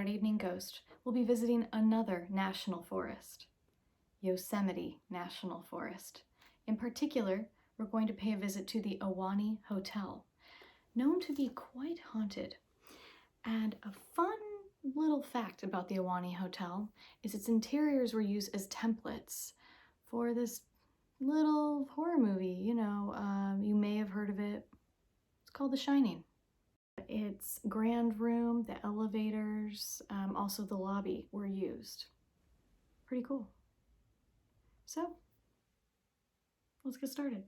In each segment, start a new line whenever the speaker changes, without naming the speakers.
an evening ghost, we'll be visiting another national forest, Yosemite National Forest. In particular, we're going to pay a visit to the Awahnee Hotel, known to be quite haunted. And a fun little fact about the Awahnee Hotel is its interiors were used as templates for this little horror movie. You may have heard of it. It's called The Shining. Its grand room, the elevators, also the lobby were used. Pretty cool. So, let's get started.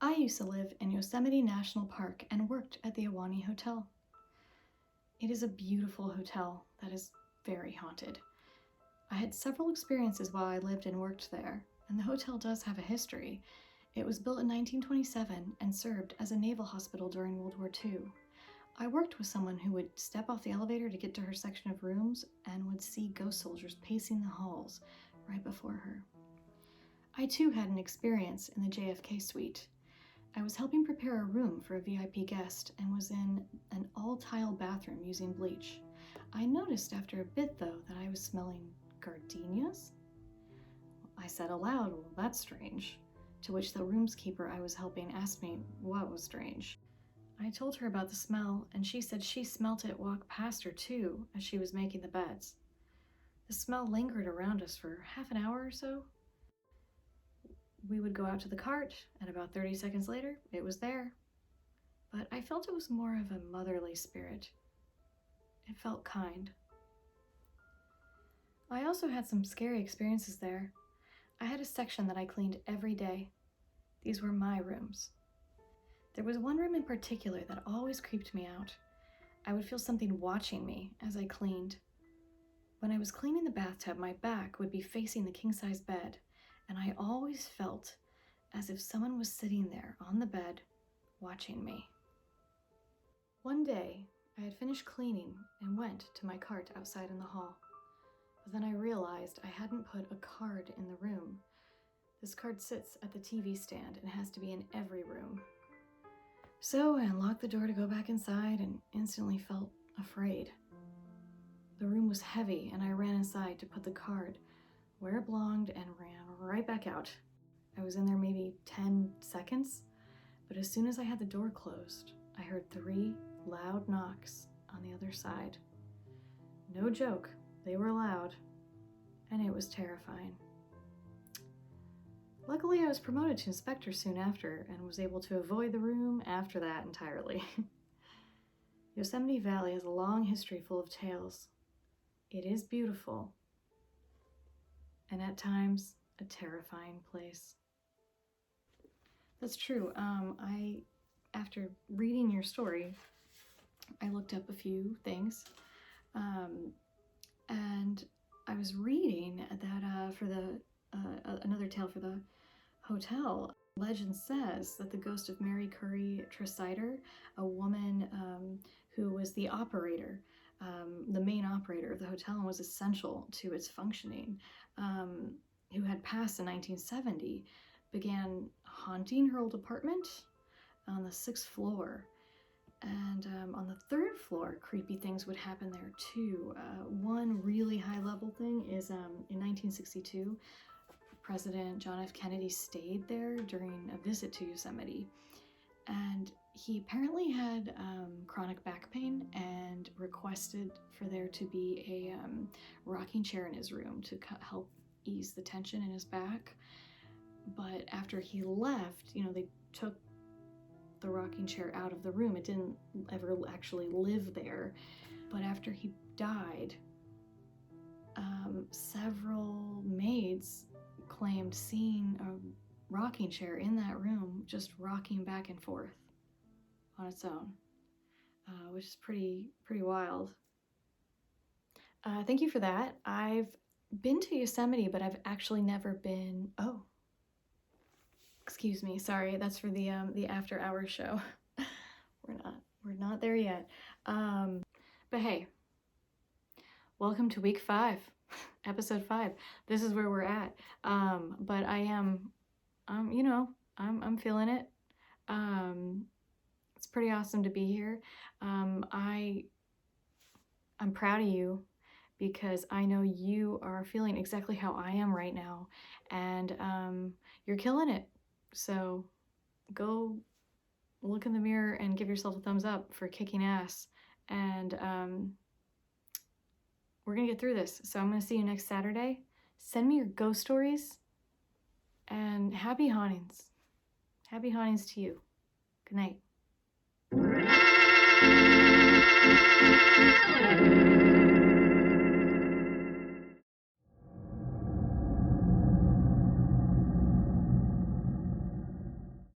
I used to live in Yosemite National Park and worked at the Awahnee Hotel. It is a beautiful hotel that is very haunted. I had several experiences while I lived and worked there, and the hotel does have a history. It was built in 1927 and served as a naval hospital during World War II. I worked with someone who would step off the elevator to get to her section of rooms and would see ghost soldiers pacing the halls right before her. I too had an experience in the JFK suite. I was helping prepare a room for a VIP guest and was in an all-tile bathroom using bleach. I noticed after a bit, though, that I was smelling gardenias. I said aloud, "Well, that's strange," to which the roomkeeper I was helping asked me what was strange. I told her about the smell, and she said she smelt it walk past her too as she was making the beds. The smell lingered around us for half an hour or so. We would go out to the cart, and about 30 seconds later, it was there. But I felt it was more of a motherly spirit. It felt kind. I also had some scary experiences there. I had a section that I cleaned every day. These were my rooms. There was one room in particular that always creeped me out. I would feel something watching me as I cleaned. When I was cleaning the bathtub, my back would be facing the king-size bed, and I always felt as if someone was sitting there on the bed watching me. One day, I had finished cleaning and went to my cart outside in the hall. But then I realized I hadn't put a card in the room. This card sits at the TV stand and has to be in every room. So I unlocked the door to go back inside and instantly felt afraid. The room was heavy and I ran inside to put the card where it belonged and ran right back out. I was in there maybe 10 seconds, but as soon as I had the door closed, I heard 3 loud knocks on the other side. No joke, they were loud, and it was terrifying. Luckily, I was promoted to inspector soon after and was able to avoid the room after that entirely. Yosemite Valley has a long history full of tales. It is beautiful, and at times, a terrifying place. That's true. After reading your story, I looked up a few things, and I was reading that for the another tale for the hotel. Legend says that the ghost of Mary Curry Tresider, a woman who was the operator, the main operator of the hotel and was essential to its functioning, who had passed in 1970, began haunting her old apartment on the 6th floor. And on the 3rd floor, creepy things would happen there too. One really high level thing is in 1962, President John F. Kennedy stayed there during a visit to Yosemite. And he apparently had chronic back pain and requested for there to be a rocking chair in his room to help ease the tension in his back. But after he left, they took the rocking chair out of the room. It didn't ever actually live there. But after he died, several maids claimed seeing a rocking chair in that room just rocking back and forth on its own, which is pretty wild. Thank you for that. I've been to Yosemite, but I've actually never been. Oh, excuse me. Sorry, that's for the after hours show. We're not there yet. But hey, welcome to week 5, episode 5. This is where we're at. But I am, I'm feeling it. pretty awesome to be here. I'm proud of you because I know you are feeling exactly how I am right now, and you're killing it. So go look in the mirror and give yourself a thumbs up for kicking ass. And we're gonna get through this. So I'm gonna see you next Saturday. Send me your ghost stories, and happy hauntings. Happy hauntings to you. Good night.